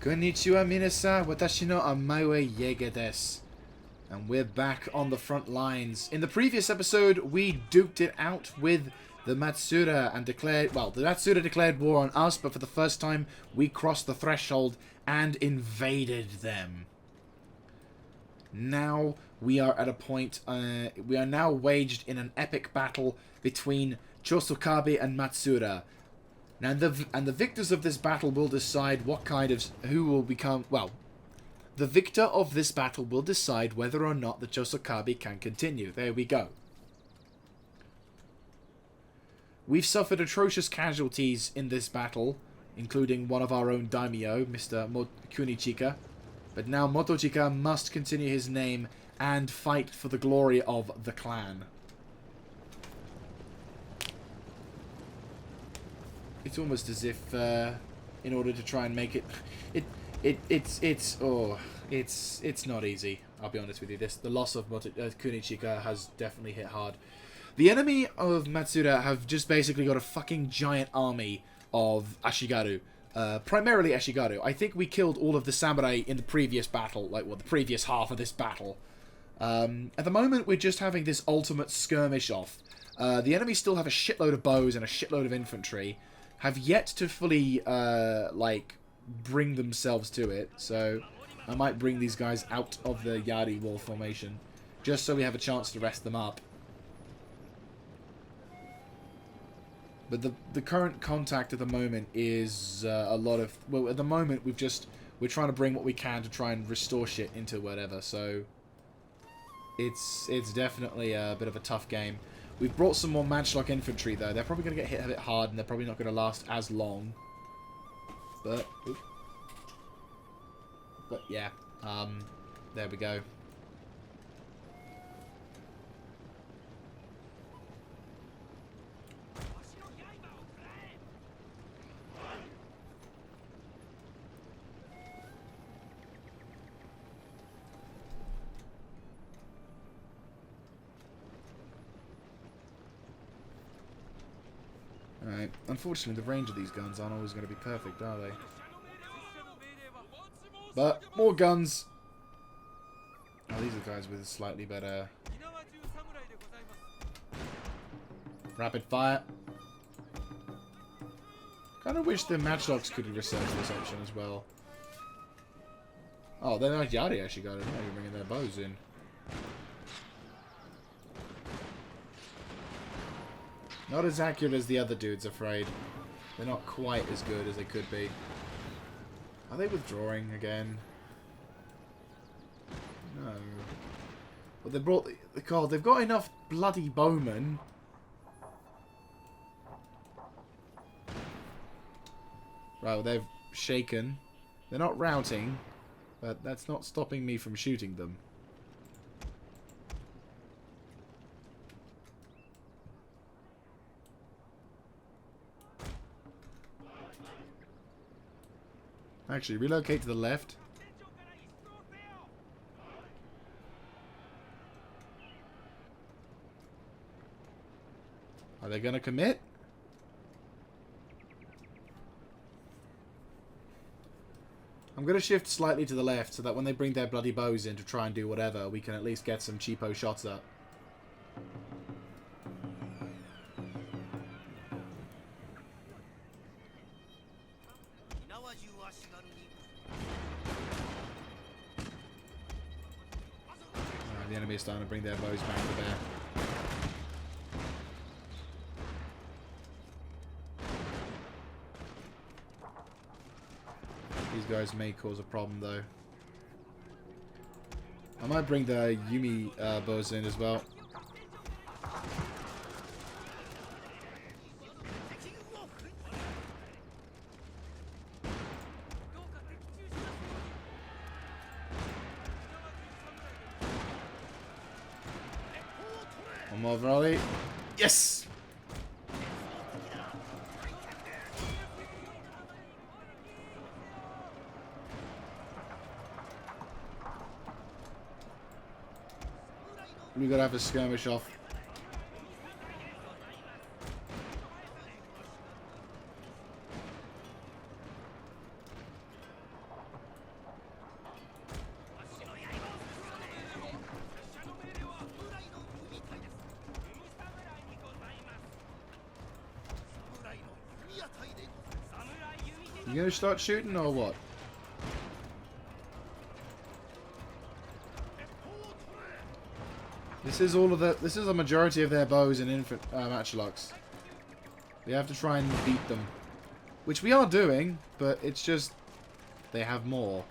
Konnichiwa minasan, watashi no amae Jaeger desu. And we're back on the front lines. In the previous episode, we duked it out with the Matsuda and declared... Well, the Matsuda declared war on us, but for the first time, we crossed the threshold and invaded them. Now, we are at a point... we are now waged in an epic battle between Chosokabe and Matsuda. Now, the victors of this battle will decide what kind of... Who will become... Well... The victor of this battle will decide whether or not the Chosokabe can continue. There we go. We've suffered atrocious casualties in this battle, including one of our own daimyo, Mr. Motochika. But now Motochika must continue his name and fight for the glory of the clan. It's almost as if, in order to try and make it... It's not easy. I'll be honest with you. The loss of Kunichika has definitely hit hard. The enemy of Matsuda have just basically got a fucking giant army of Ashigaru. Primarily Ashigaru. I think we killed all of the samurai in the previous battle. Like, well, the previous half of this battle. At the moment, we're just having this ultimate skirmish off. The enemy still have a shitload of bows and a shitload of infantry. Have yet to fully, like... bring themselves to it, so I might bring these guys out of the Yari wall formation just so we have a chance to rest them up. But the current contact at the moment is a lot of... Well, at the moment we're trying to bring what we can to try and restore shit into whatever, so it's definitely a bit of a tough game. We've brought some more matchlock infantry though. They're probably going to get hit a bit hard and they're probably not going to last as long. But yeah, there we go. Alright, unfortunately the range of these guns aren't always going to be perfect, are they? But, more guns! Oh, these are guys with slightly better... rapid fire. Kind of wish the matchlocks could research this option as well. Oh, they're not Yari actually got it. They're bringing their bows in. Not as accurate as the other dudes, afraid. They're not quite as good as they could be. Are they withdrawing again? No. Well, they brought the... God, they've got enough bloody bowmen. Right, well, they've shaken. They're not routing, but that's not stopping me from shooting them. Actually, relocate to the left. Are they going to commit? I'm going to shift slightly to the left so that when they bring their bloody bows in to try and do whatever, we can at least get some cheapo shots up. The enemy is starting to bring their bows back to bear. These guys may cause a problem though. I might bring the Yumi bows in as well. One more volley. Yes! We gotta have a skirmish off. You gonna start shooting or what? This is all of the. This is a majority of their bows and matchlocks. We have to try and beat them, which we are doing, but it's just they have more.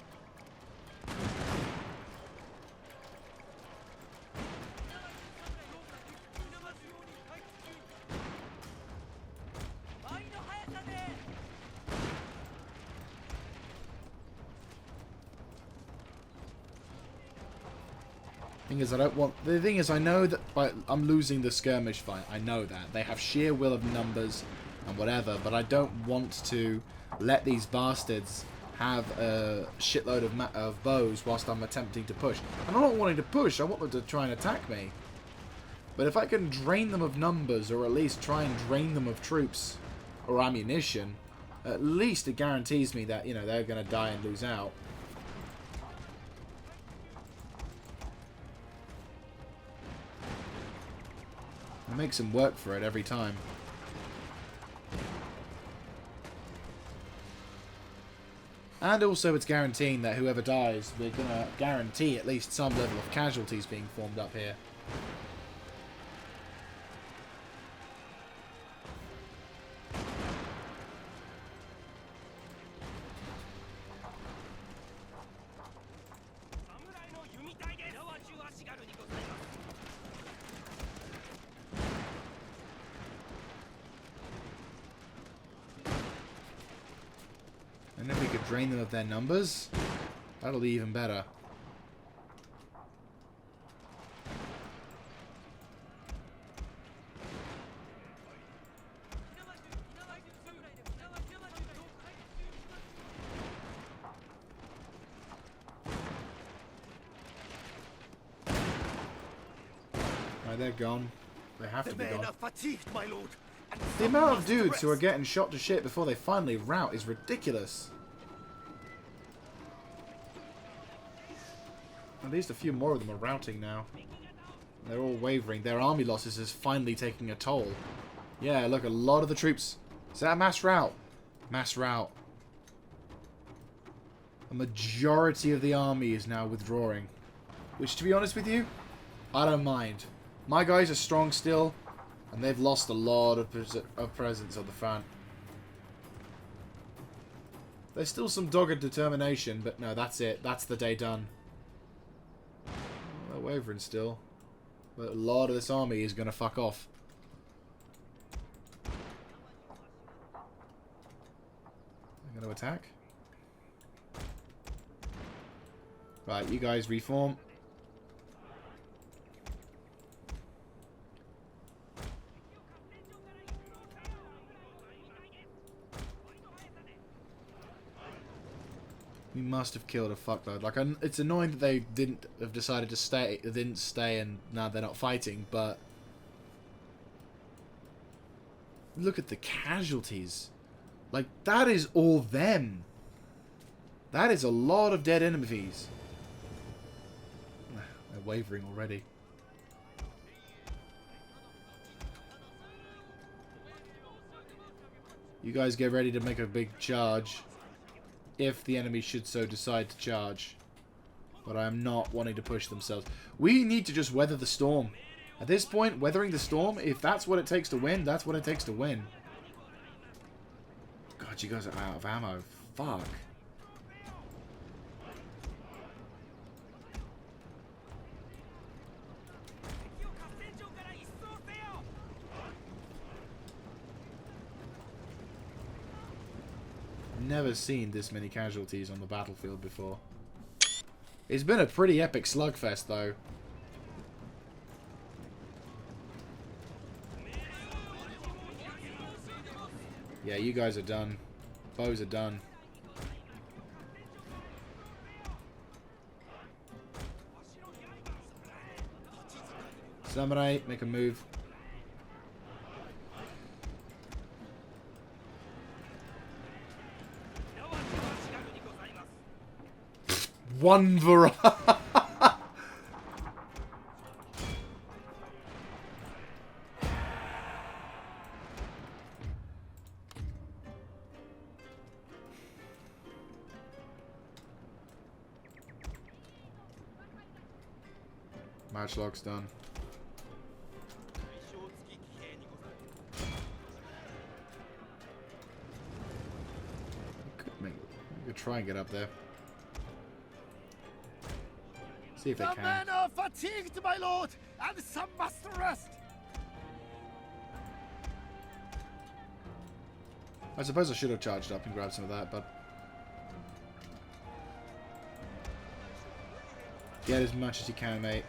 The thing is, I know that I'm losing the skirmish fight. I know that. They have sheer will of numbers and whatever, but I don't want to let these bastards have a shitload of bows whilst I'm attempting to push. And I'm not wanting to push, I want them to try and attack me. But if I can drain them of numbers, or at least try and drain them of troops or ammunition, at least it guarantees me that, you know, they're going to die and lose out. It makes them work for it every time. And also it's guaranteeing that whoever dies, we're going to guarantee at least some level of casualties being formed up here. And if we could drain them of their numbers, that'll be even better. Right, they're gone. They have to be gone. My lord. The amount of dudes who are getting shot to shit before they finally rout is ridiculous. At least a few more of them are routing now. They're all wavering. Their army losses is finally taking a toll. Yeah, look, a lot of the troops... Is that a mass rout? Mass rout. A majority of the army is now withdrawing. Which, to be honest with you, I don't mind. My guys are strong still. And they've lost a lot of presence on the front. There's still some dogged determination, but no, that's it. That's the day done. They're wavering still. But a lot of this army is going to fuck off. They're going to attack. Right, you guys reform. We must have killed a fuckload. Like, it's annoying that they didn't have decided to stay. They didn't stay, and now they're not fighting. But look at the casualties. Like, that is all them. That is a lot of dead enemies. They're wavering already. You guys get ready to make a big charge. If the enemy should so decide to charge. But I am not wanting to push themselves. We need to just weather the storm. At this point, weathering the storm, if that's what it takes to win, that's what it takes to win. God, you guys are out of ammo. Fuck. Never seen this many casualties on the battlefield before. It's been a pretty epic slugfest, though. Yeah, you guys are done. Bows are done. Samurai, make a move. One variety. Match log's done. We could try and get up there. See if they can. The men are fatigued, my lord, and some must rest. I suppose I should have charged up and grabbed some of that, but get as much as you can, mate.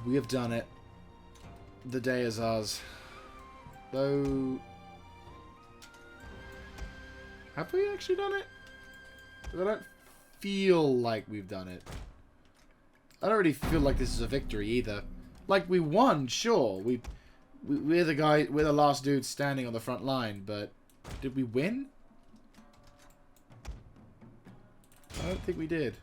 We have done it. The day is ours. Though, have we actually done it? 'Cause I don't feel like we've done it. I don't really feel like this is a victory either. Like, we won, sure. We're the last dude standing on the front line, but did we win? I don't think we did.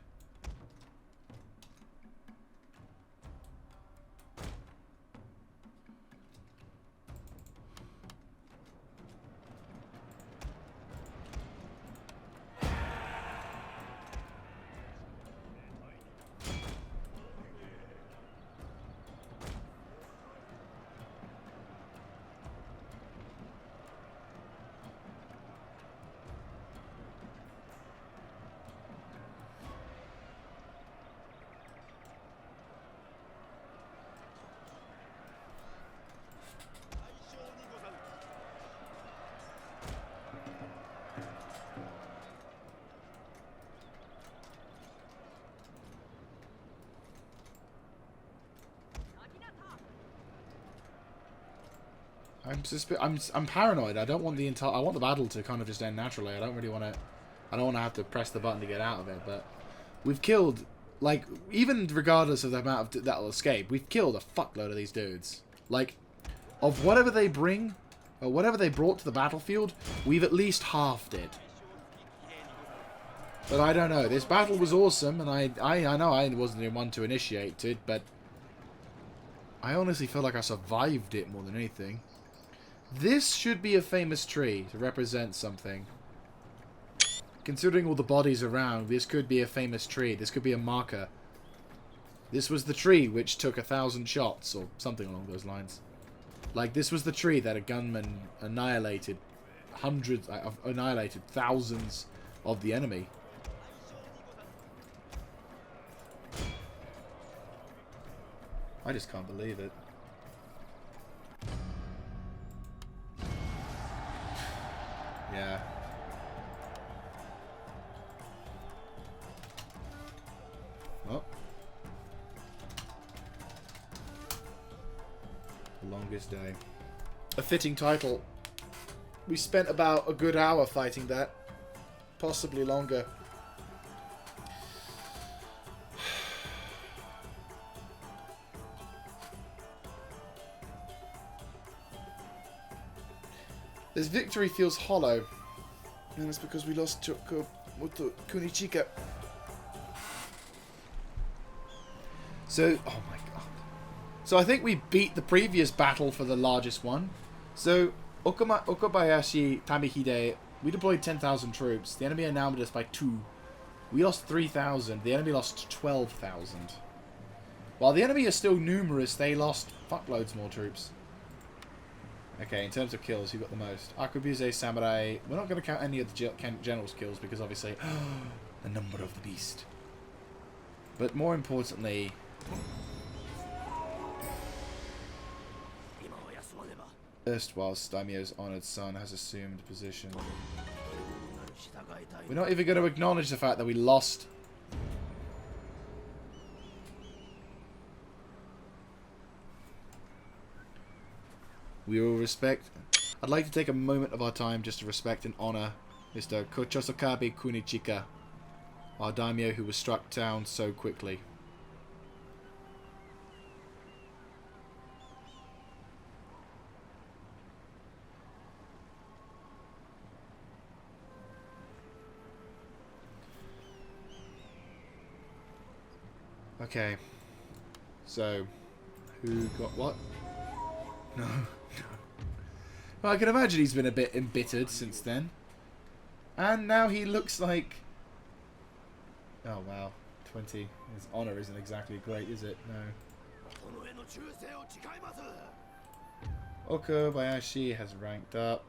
I'm paranoid. I don't want the entire. I want the battle to kind of just end naturally. I don't really want to. I don't want to have to press the button to get out of it. But we've killed, like, even regardless of the amount of that'll escape, we've killed a fuckload of these dudes. Like, of whatever they bring, or whatever they brought to the battlefield, we've at least halved it. But I don't know. This battle was awesome, and I know I wasn't the one to initiate it, but I honestly feel like I survived it more than anything. This should be a famous tree to represent something. Considering all the bodies around, this could be a famous tree. This could be a marker. This was the tree which took 1,000 shots, or something along those lines. Like, this was the tree that a gunman annihilated thousands of the enemy. I just can't believe it. Yeah. Well. The longest day. A fitting title. We spent about a good hour fighting that. Possibly longer. This victory feels hollow, and it's because we lost Motochika. So, oh my god. So I think we beat the previous battle for the largest one. So, Okabayashi Tamihide, we deployed 10,000 troops. The enemy outnumbered us by 2. We lost 3,000. The enemy lost 12,000. While the enemy is still numerous, they lost fuckloads more troops. Okay, in terms of kills, who got the most? Akubuse, Samurai. We're not going to count any of the general's kills because obviously, the number of the beast. But more importantly, erstwhile Daimyo's honoured son has assumed position. We're not even going to acknowledge the fact that we lost. We will respect. I'd like to take a moment of our time just to respect and honour Mr. Chosokabe Kunichika, our daimyo who was struck down so quickly. Okay. So, who got what? No. Well, I can imagine he's been a bit embittered since then. And now he looks like Oh wow, 20. His honor isn't exactly great, is it? No. Okabayashi has ranked up.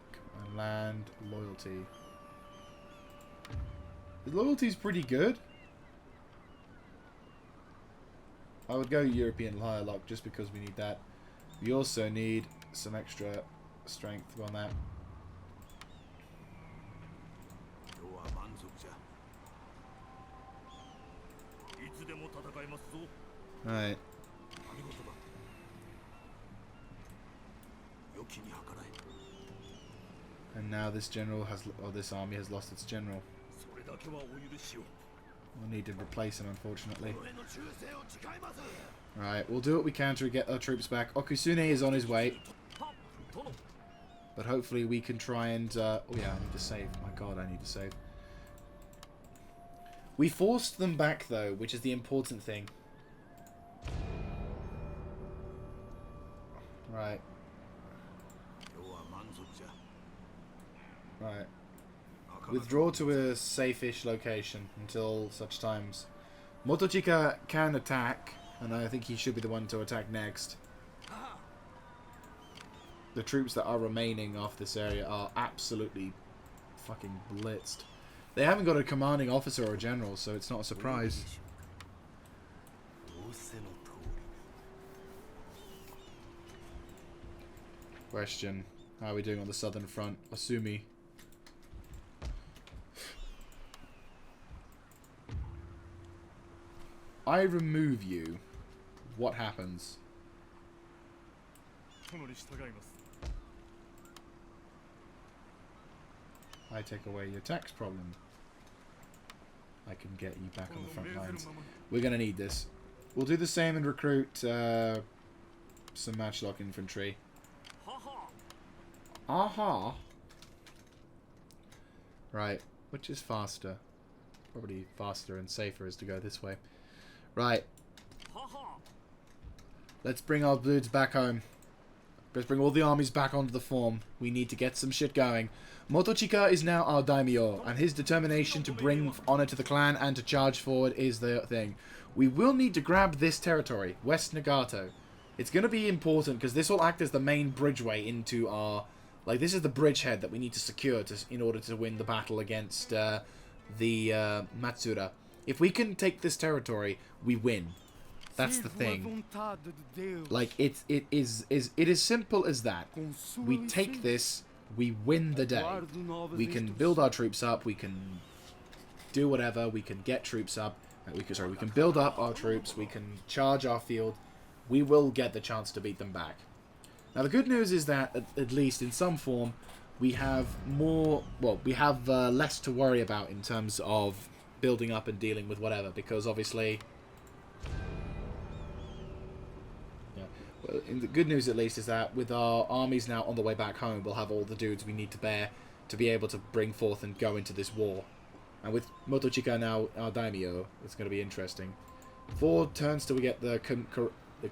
And land loyalty. His loyalty's pretty good. I would go European higher lock just because we need that. We also need some extra strength on that. Right. And now this general has, or this army has lost its general. We'll need to replace him, unfortunately. Right, we'll do what we can to get our troops back. Okusune is on his way. But hopefully we can try and... oh yeah, I need to save. My god, I need to save. We forced them back, though, which is the important thing. Right. Right. Withdraw to a safe-ish location until such times. Motochika can attack, and I think he should be the one to attack next. The troops that are remaining off this area are absolutely fucking blitzed. They haven't got a commanding officer or a general, so it's not a surprise. Question. How are we doing on the southern front? Asumi. I remove you. What happens? I take away your tax problem. I can get you back on the front lines. We're going to need this. We'll do the same and recruit some matchlock infantry. Aha! Right. Which is faster? Probably faster and safer is to go this way. Right. Let's bring our dudes back home. Let's bring all the armies back onto the form. We need to get some shit going. Motochika is now our daimyo, and his determination to bring honor to the clan and to charge forward is the thing. We will need to grab this territory, West Nagato. It's going to be important because this will act as the main bridgeway into our... Like, this is the bridgehead that we need to secure in order to win the battle against the Matsura. If we can take this territory, we win. That's the thing. Like, it is simple as that. We take this, we win the day. We can build our troops up, we can do whatever, we can get troops up. We can build up our troops, we can charge our field. We will get the chance to beat them back. Now, the good news is that, at least in some form, we have more... Well, we have less to worry about in terms of building up and dealing with whatever, because obviously... Well, the good news, at least, is that with our armies now on the way back home, we'll have all the dudes we need to bear to be able to bring forth and go into this war. And with Motochika now our daimyo, it's going to be interesting. 4 turns till we get the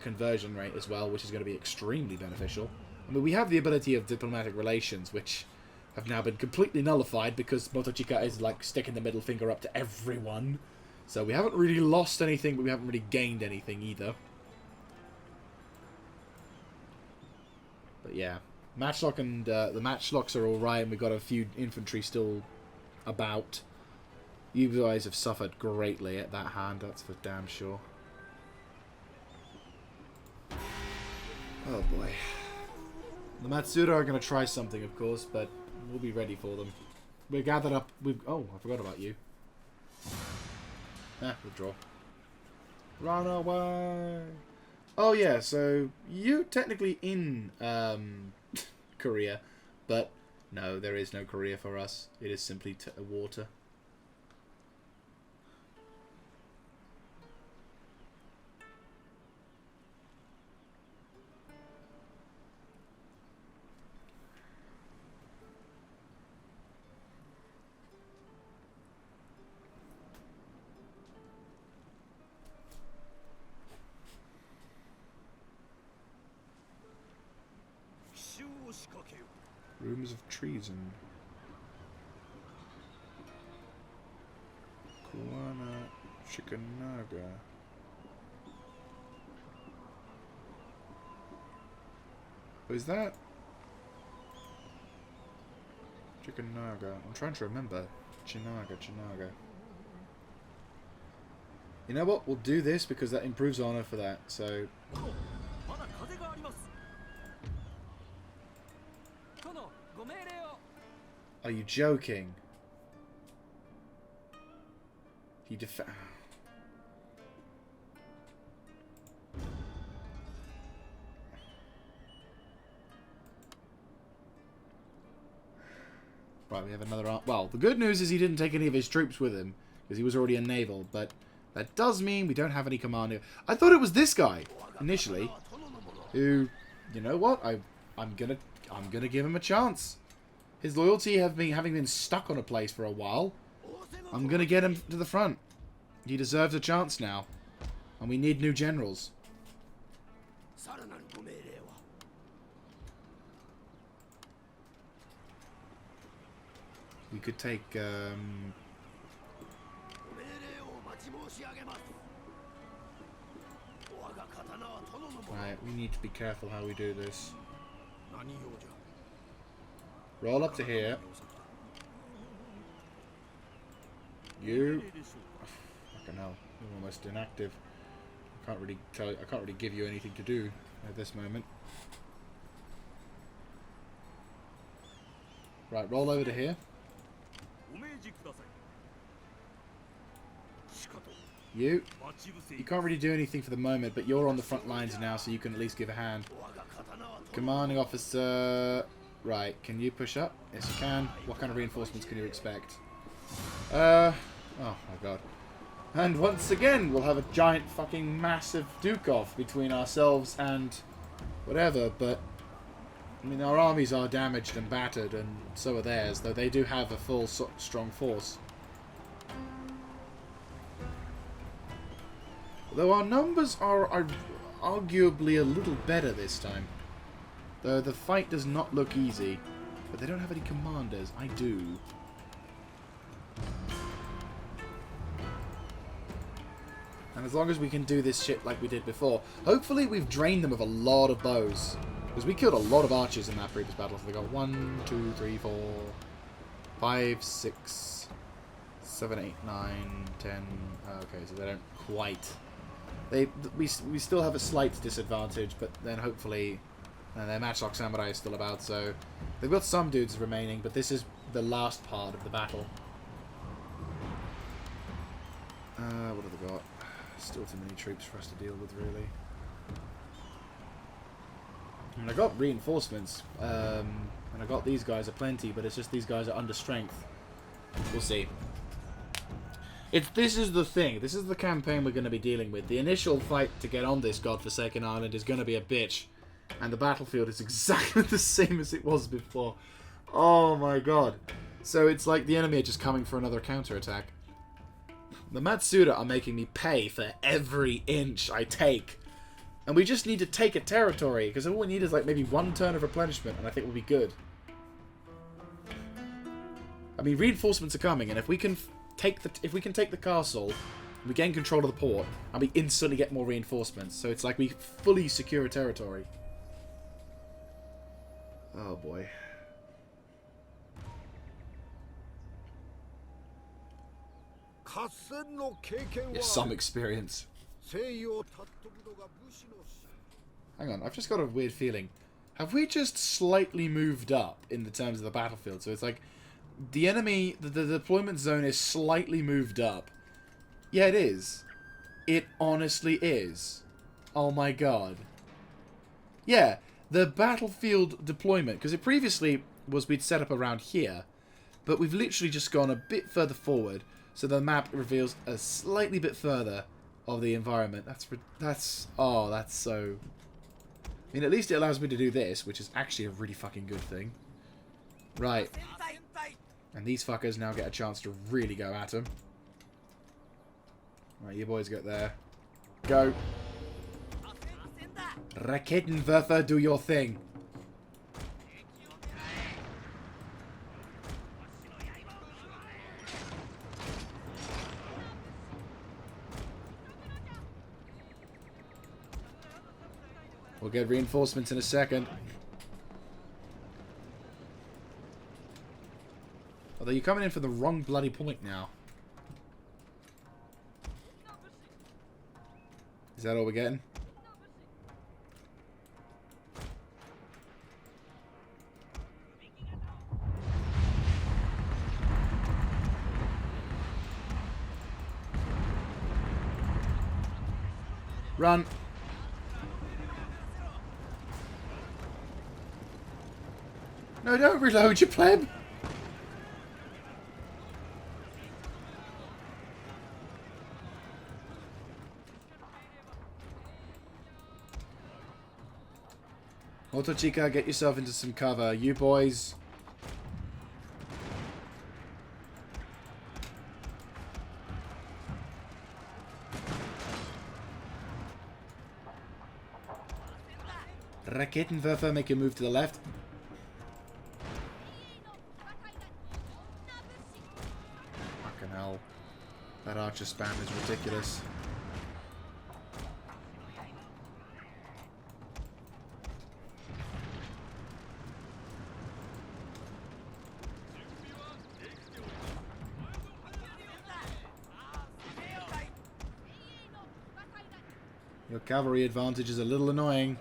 conversion rate as well, which is going to be extremely beneficial. I mean, we have the ability of diplomatic relations, which have now been completely nullified because Motochika is like sticking the middle finger up to everyone. So we haven't really lost anything, but we haven't really gained anything either. But yeah, matchlock and the matchlocks are alright, and we've got a few infantry still about. You guys have suffered greatly at that hand, that's for damn sure. Oh boy. The Matsura are going to try something, of course, but we'll be ready for them. We're gathered up. Oh, I forgot about you. Withdraw. Run away. Oh yeah, so you're technically in Korea, but no, there is no Korea for us. It is simply water. Rumors of treason. Kuwana. Chikanaga. Who's that? Chikanaga. I'm trying to remember. Chinaga. You know what? We'll do this because that improves honor for that. So. Are you joking? He Right, we have another... Well, the good news is he didn't take any of his troops with him, because he was already a naval, but that does mean we don't have any commander. I thought it was this guy, initially, who, you know what, I'm gonna give him a chance. His loyalty having been stuck on a place for a while, I'm gonna get him to the front. He deserves a chance now, and we need new generals. We could take, Right, we need to be careful how we do this. Roll up to here. You... Fucking hell, you're almost inactive. I can't really give you anything to do at this moment. Right, roll over to here. You can't really do anything for the moment, but you're on the front lines now, so you can at least give a hand. Commanding officer... Right, can you push up? Yes, you can. What kind of reinforcements can you expect? Oh my god. And once again, we'll have a giant fucking massive duke-off between ourselves and whatever, but... I mean, our armies are damaged and battered, and so are theirs, though they do have a full, strong force. Though our numbers are arguably a little better this time. Though the fight does not look easy. But they don't have any commanders. I do. And as long as we can do this shit like we did before, hopefully we've drained them of a lot of bows. Because we killed a lot of archers in that previous battle. So they got 1, 2, 3, 4, 5, 6, 7, 8, 9, 10. Okay, so they don't quite... We still have a slight disadvantage, but then hopefully their Matchlock Samurai is still about, so they've got some dudes remaining, but this is the last part of the battle. What have they got? Still too many troops for us to deal with, really. And I got reinforcements, and I got these guys aplenty, but it's just these guys are under strength. We'll see. This is the thing. This is the campaign we're going to be dealing with. The initial fight to get on this godforsaken island is going to be a bitch. And the battlefield is exactly the same as it was before. Oh my god. So it's like the enemy are just coming for another counterattack. The Matsuda are making me pay for every inch I take. And we just need to take a territory. Because all we need is like maybe one turn of replenishment. And I think we'll be good. I mean, reinforcements are coming. And if we can... If we can take the castle, we gain control of the port, and we instantly get more reinforcements. So it's like we fully secure a territory. Oh boy. Yes, some experience. Hang on, I've just got a weird feeling. Have we just slightly moved up in the terms of the battlefield? So it's like... The enemy, the deployment zone is slightly moved up. Yeah, it is. It honestly is. Oh my god. Yeah, the battlefield deployment, because it previously was we'd set up around here, but we've literally just gone a bit further forward, so the map reveals a slightly bit further of the environment. That's so... I mean, at least it allows me to do this, which is actually a really fucking good thing. Right. And these fuckers now get a chance to really go at him. Right, you boys get there. Go. Raketenwerfer, do your thing. We'll get reinforcements in a second. Although you're coming in for the wrong bloody point now. Is that all we're getting? Run. No, don't reload, you pleb. Motochika, get yourself into some cover. You boys. Raketenwerfer, make your move to the left. Fucking hell. That archer spam is ridiculous. Your cavalry advantage is a little annoying.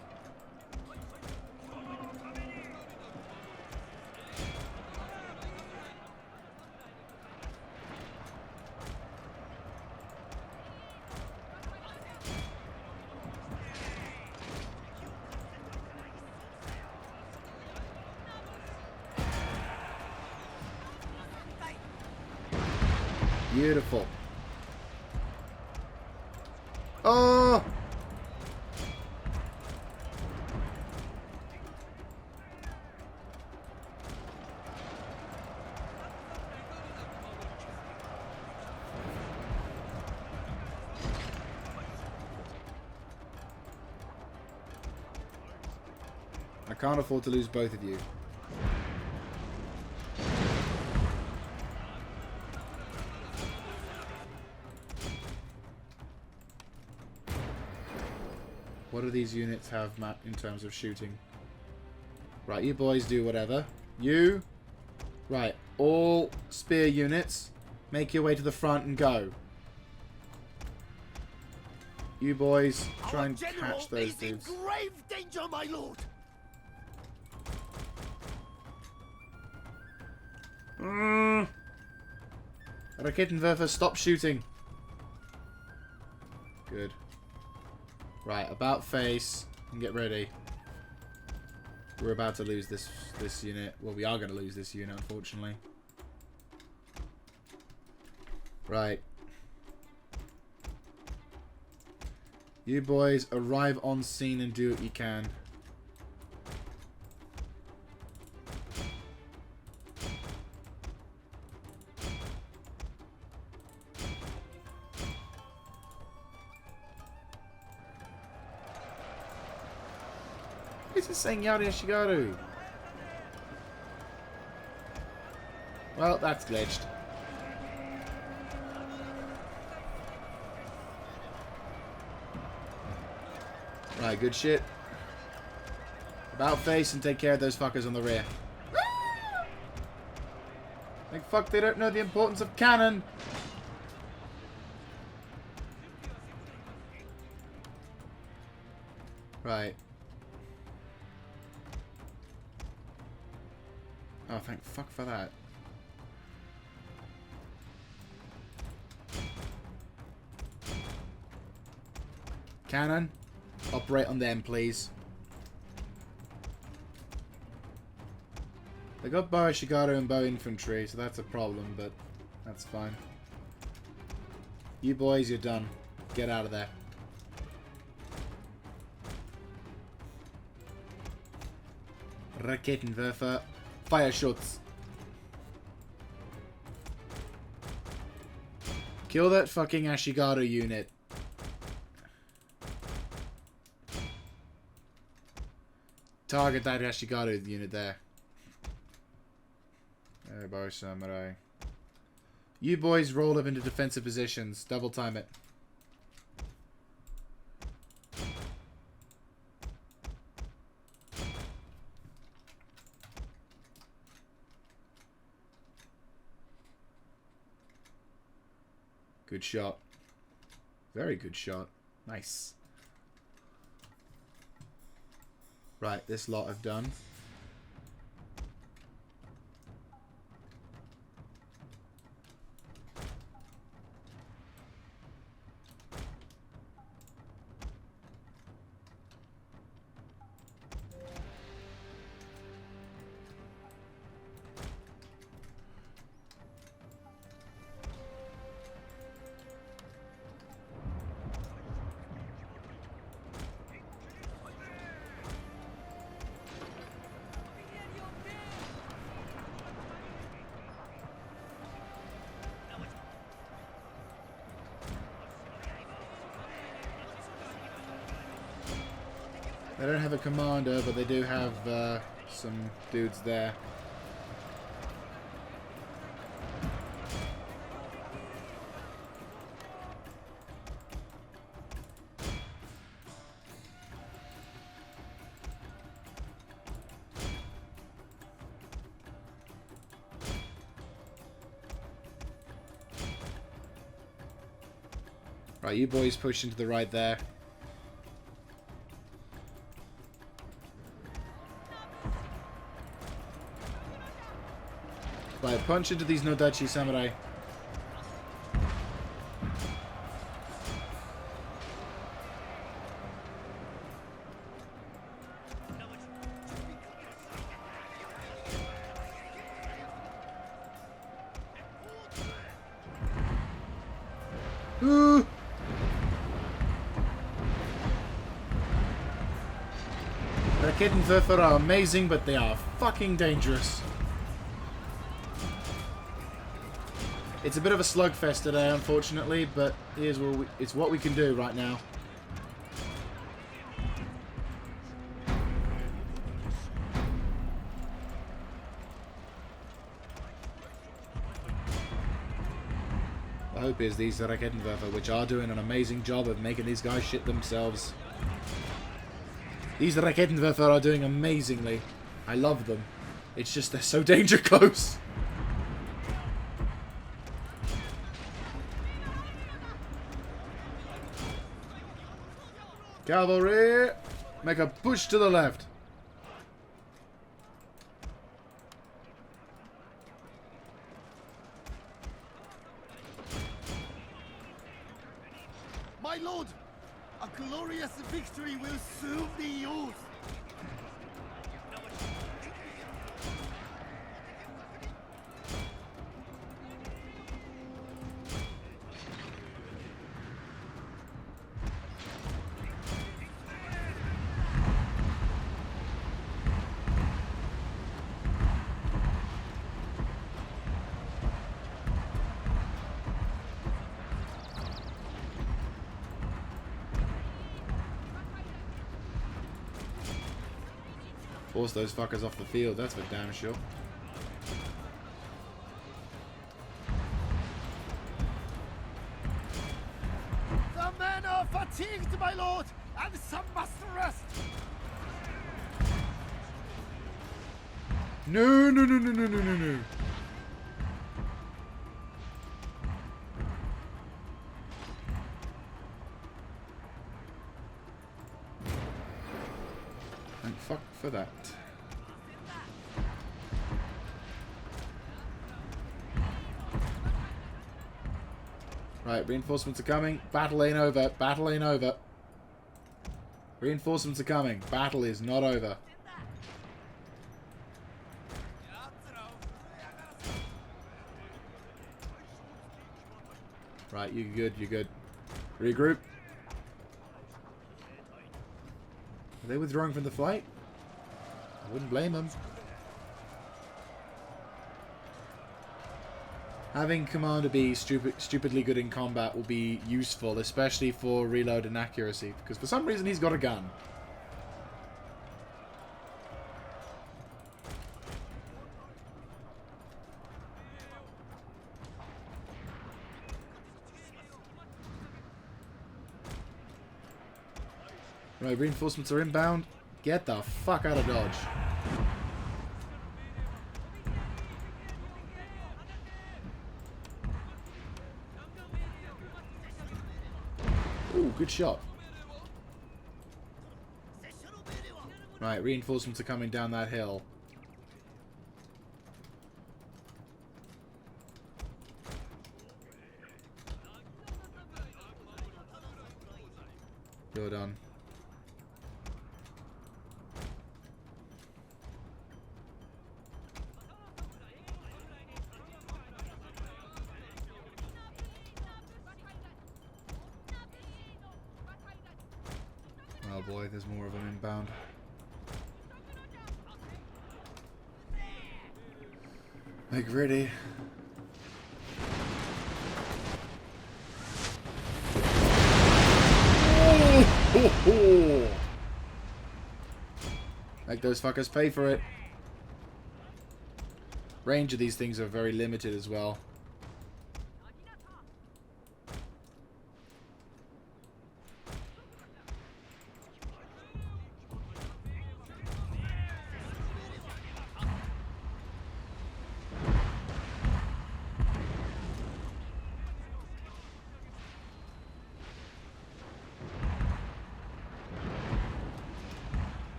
Beautiful. Oh! I can't afford to lose both of you. What do these units have in terms of shooting? Right, you boys do whatever. You... Right, all spear units, make your way to the front and go. You boys, try and catch those dudes. In grave danger, my lord. Raketenwerfer, stop shooting. Good. Right, about face and get ready. We're about to lose this unit. Well, we are going to lose this unit, unfortunately. Right. You boys arrive on scene and do what you can. This is saying Yari Shigaru. Well, that's glitched. Right, good shit. About face and take care of those fuckers on the rear. Like fuck, they don't know the importance of cannon. Right. Oh, thank fuck for that. Cannon, operate on them, please. They got bow Shigaru and bow infantry, so that's a problem, but that's fine. You boys, you're done. Get out of there. Raketenwerfer. Fire shots. Kill that fucking Ashigaru unit. Target that Ashigaru unit there. There, boy, samurai. You boys roll up into defensive positions. Double time it. Good shot. Very good shot. Nice. Right, this lot I've done. They don't have a commander, but they do have some dudes there. Right, you boys push into the right there. Right, punch into these Nodachi samurai. Ooh. Raketenwerfer are amazing, but they are fucking dangerous. It's a bit of a slugfest today, unfortunately, but here's what it's what we can do right now. The hope is these Raketenwerfer, which are doing an amazing job of making these guys shit themselves. These Raketenwerfer are doing amazingly. I love them. It's just they're so danger close. Cavalry! Make a push to the left. My lord, a glorious victory will soon be yours. Force those fuckers off the field, that's for damn sure. The men are fatigued, my lord, and some must rest. No, no, no, no, no, no, no, no. Thank fuck for that. Right, reinforcements are coming. Battle ain't over. Battle ain't over. Reinforcements are coming. Battle is not over. Right, you're good, you're good. Regroup. Are they withdrawing from the fight? I wouldn't blame them. Having Commander be stupidly good in combat will be useful, especially for reload and accuracy, because for some reason he's got a gun. Right, reinforcements are inbound. Get the fuck out of Dodge. good shot. Right, reinforcements are coming down that hill. You're done. Oh boy, there's more of them inbound. Like ready. Oh! Like those fuckers pay for it. Range of these things are very limited as well.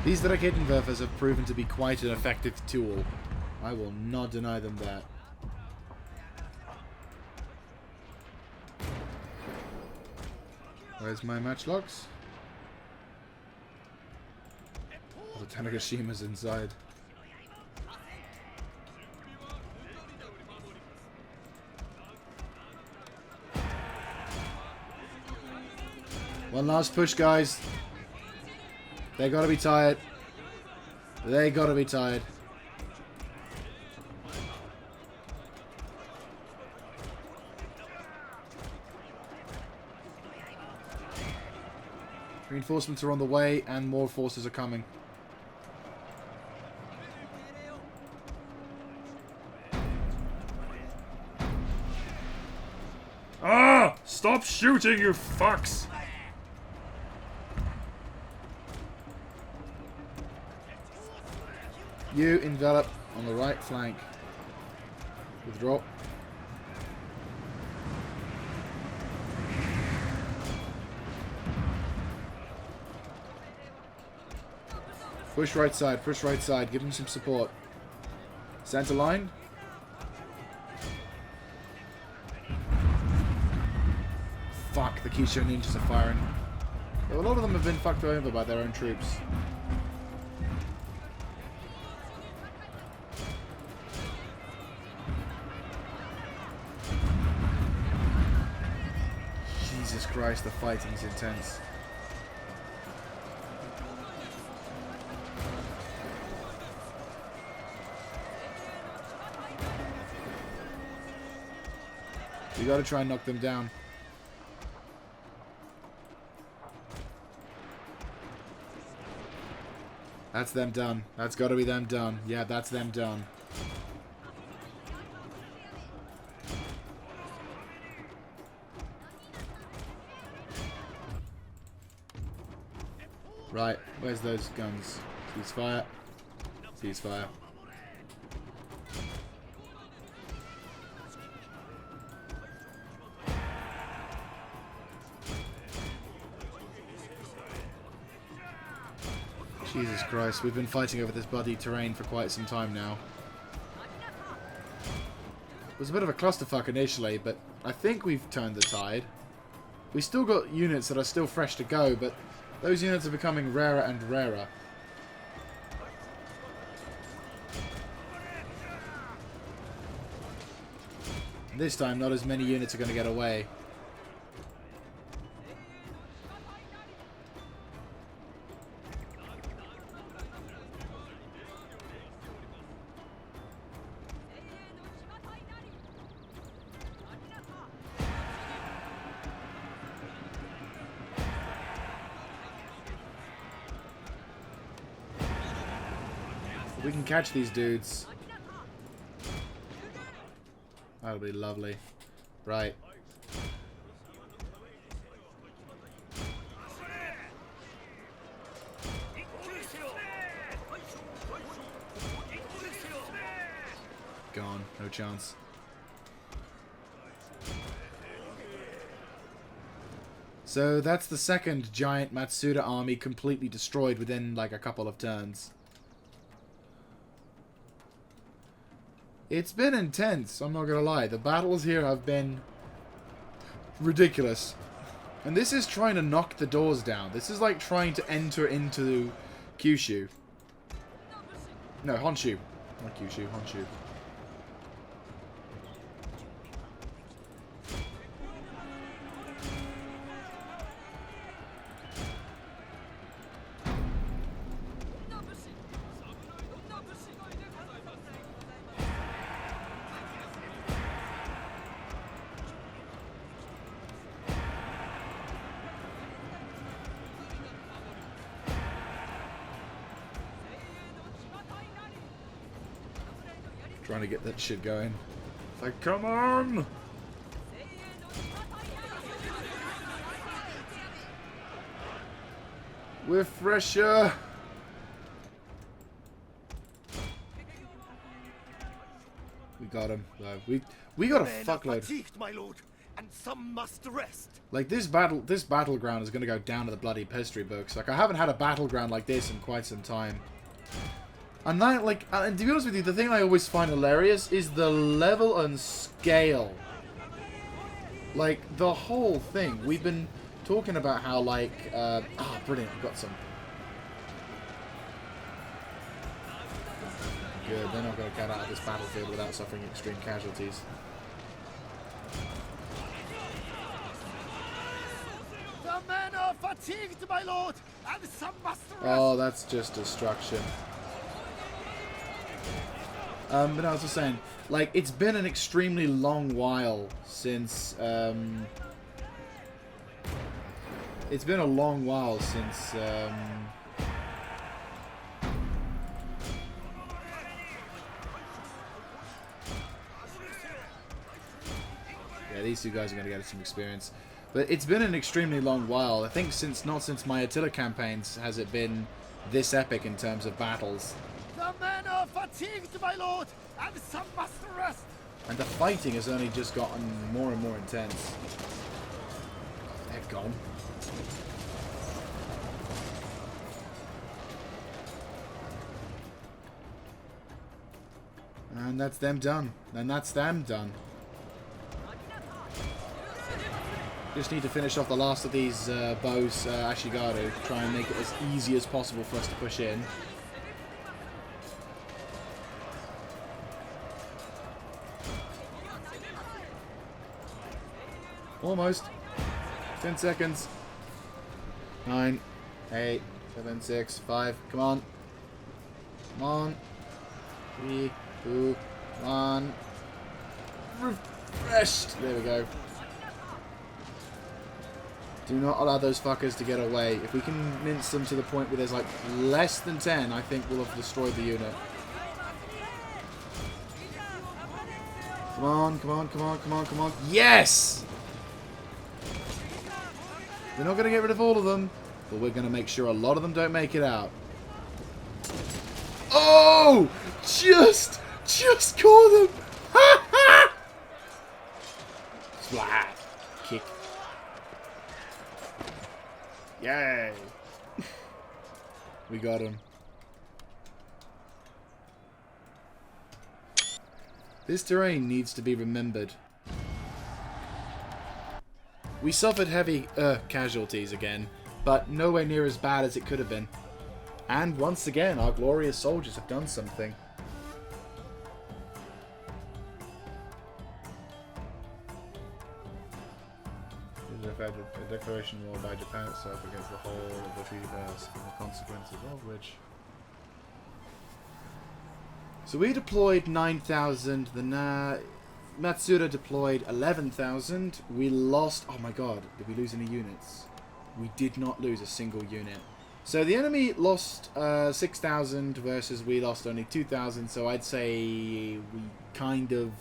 These Raketenwerfers have proven to be quite an effective tool. I will not deny them that. Where's my matchlocks? Oh, the Tanagashima's inside. One last push, guys. They gotta be tired. They gotta be tired. Reinforcements are on the way and more forces are coming. Ah! Stop shooting, you fucks! You envelop on the right flank. Withdraw. Push right side, push right side. Give them some support. Center line. Fuck, the Kisho ninjas are firing. Yeah, a lot of them have been fucked over by their own troops. Jesus Christ, the fighting's intense. We gotta try and knock them down. That's them done. That's gotta be them done. Yeah, that's them done. Right, where's those guns? Ceasefire. Ceasefire. Jesus Christ, we've been fighting over this bloody terrain for quite some time now. It was a bit of a clusterfuck initially, but I think we've turned the tide. We still got units that are still fresh to go, but those units are becoming rarer and rarer. This time, not as many units are going to get away. We can catch these dudes. That'll be lovely. Right. chance. So that's the second giant Matsuda army completely destroyed within like a couple of turns. It's been intense, I'm not gonna lie. The battles here have been ridiculous. And this is trying to knock the doors down. This is like trying to enter into Kyushu. No, Honshu. Not Kyushu, Honshu. Trying to get that shit going. It's like, come on! We're fresher. We got him. We got a fuckload. Fatigued, my lord, and some must rest. Like this battleground is going to go down to the bloody history books. Like I haven't had a battleground like this in quite some time. And that, like, and to be honest with you, the thing I always find hilarious is the level and scale. Like the whole thing. We've been talking about how, like, brilliant, we've got some. Good, they're not going to get out of this battlefield without suffering extreme casualties. The men are fatigued, my lord, and some must rest. Oh, that's just destruction. But no, I was just saying, like, it's been an extremely long while since, it's been a long while since, yeah, these two guys are going to get some experience. But it's been an extremely long while. I think not since my Attila campaigns has it been this epic in terms of battles. The men are fatigued, my lord, and some must rest. And the fighting has only just gotten more and more intense. They're gone. And that's them done. And that's them done. Just need to finish off the last of these bows, Ashigaru. Try and make it as easy as possible for us to push in. Almost. 10 seconds. 9, 8, 7, 6, 5. Come on. Come on. 3, 2, 1. Refreshed. There we go. Do not allow those fuckers to get away. If we can mince them to the point where there's like less than 10, I think we'll have destroyed the unit. Come on, come on, come on, come on, come on. Yes! We're not going to get rid of all of them, but we're going to make sure a lot of them don't make it out. Oh! Just caught them! Ha ha! Splat. Kick. Yay! We got him. This terrain needs to be remembered. We suffered heavy casualties again, but nowhere near as bad as it could have been. And once again, our glorious soldiers have done something. A declaration war by Japan itself against the whole of the treaty powers, and the consequences of which. So we deployed 9,000. The Matsuda deployed 11,000. We lost. Oh my god! Did we lose any units? We did not lose a single unit. So the enemy lost 6,000 versus we lost only 2,000. So I'd say we kind of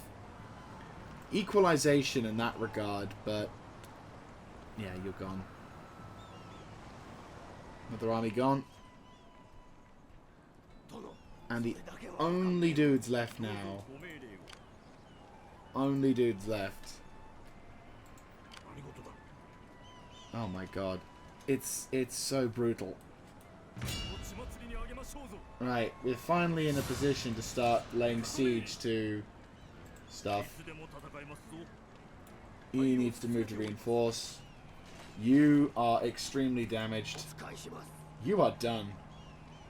equalization in that regard, but. Yeah, you're gone. Another army gone. And the only dudes left now only dudes left. Oh my god. It's so brutal. Right, we're finally in a position to start laying siege to stuff. He needs to move to reinforce. You are extremely damaged. You are done.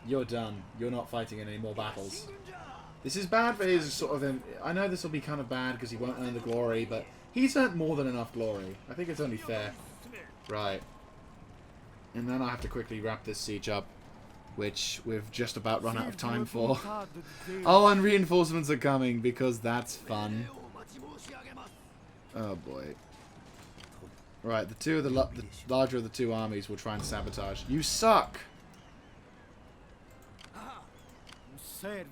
You're done. You're not fighting in any more battles. This is bad for his sort of... I know this will be kind of bad because he won't earn the glory, but he's earned more than enough glory. I think it's only fair. Right. And then I have to quickly wrap this siege up, which we've just about run out of time for. Oh, and reinforcements are coming because that's fun. Oh boy. Right, the larger of the two armies will try and sabotage. You suck! You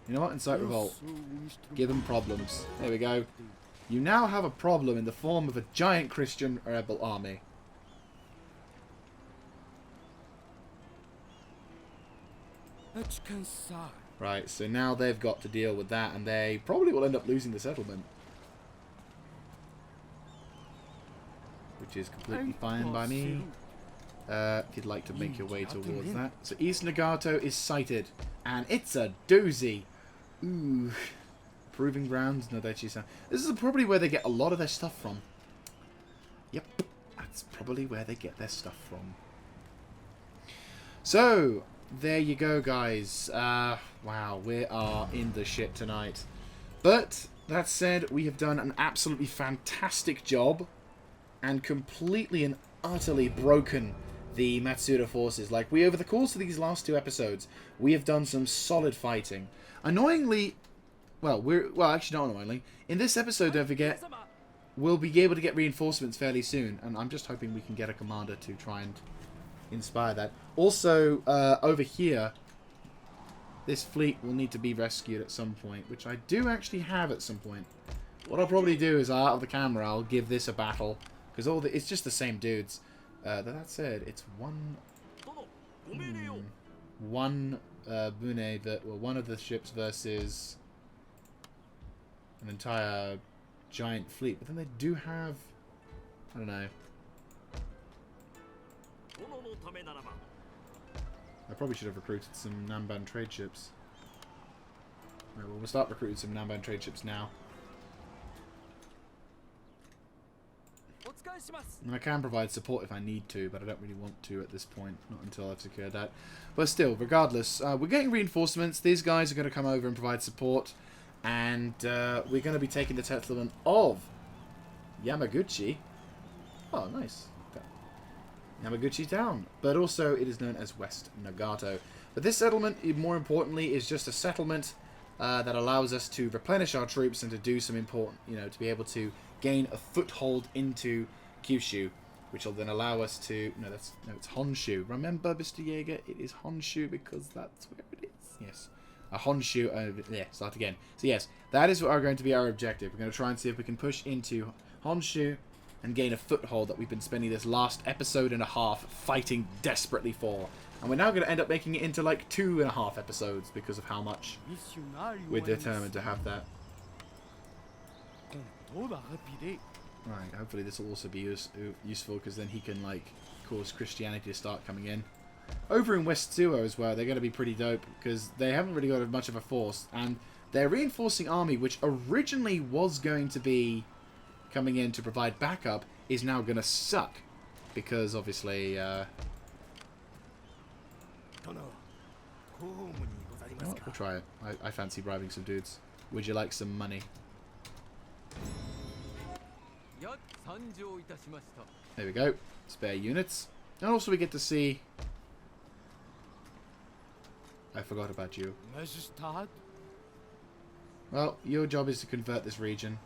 know what? Incite revolt. Give them problems. There we go. You now have a problem in the form of a giant Christian rebel army. Right, so now they've got to deal with that, and they probably will end up losing the settlement. Which is completely fine by me. If you'd like to make your way towards that. So East Nagato is sighted, and it's a doozy. Ooh. Proving grounds, no Daichi-san. This is probably where they get a lot of their stuff from. Yep, that's probably where they get their stuff from. So, there you go, guys. Wow, we are in the shit tonight. But, that said, we have done an absolutely fantastic job and completely and utterly broken the Matsuda forces. Like, over the course of these last two episodes, we have done some solid fighting. Annoyingly, well, actually not annoyingly, in this episode, don't forget, we'll be able to get reinforcements fairly soon, and I'm just hoping we can get a commander to try and inspire that. Also, over here, this fleet will need to be rescued at some point, which I do actually have at some point. What I'll probably do is, out of the camera, I'll give this a battle, because it's just the same dudes. That said, it's one bune one of the ships versus an entire giant fleet. But then they do have, I don't know. I probably should have recruited some Namban trade ships. Right, well, we'll start recruiting some Namban trade ships now. And I can provide support if I need to, but I don't really want to at this point. Not until I've secured that. But still, regardless, we're getting reinforcements. These guys are going to come over and provide support. And we're going to be taking the settlement of Yamaguchi. Oh, nice. Yamaguchi town. But also, it is known as West Nagato. But this settlement, more importantly, is just a settlement that allows us to replenish our troops and to do some important, to be able to gain a foothold into Kyushu, which will then allow us to... No, it's Honshu. Remember, Mr. Jaeger, it is Honshu because that's where it is. Yes. A Honshu... yeah, start again. So yes, that is what are going to be our objective. We're going to try and see if we can push into Honshu and gain a foothold that we've been spending this last episode and a half fighting desperately for. And we're now going to end up making it into like 2.5 episodes because of how much we're determined to have that. Right, hopefully this will also be useful because then he can like cause Christianity to start coming in. Over in West Tsuo as well, they're going to be pretty dope because they haven't really got much of a force, and their reinforcing army, which originally was going to be coming in to provide backup, is now going to suck because obviously we'll try it. I fancy bribing some dudes. Would you like some money? There we go. Spare units. And also we get to see... I forgot about you. Well, your job is to convert this region.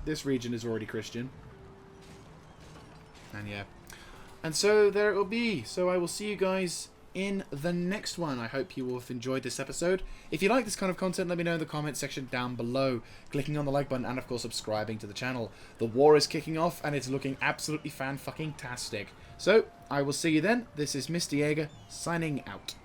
This region is already Christian. And yeah. And so there it will be. So I will see you guys in the next one. I hope you will have enjoyed this episode. If you like this kind of content, let me know in the comment section down below. Clicking on the like button and of course subscribing to the channel. The war is kicking off and it's looking absolutely fan-fucking-tastic. So, I will see you then. This is Mr. Jaeger signing out.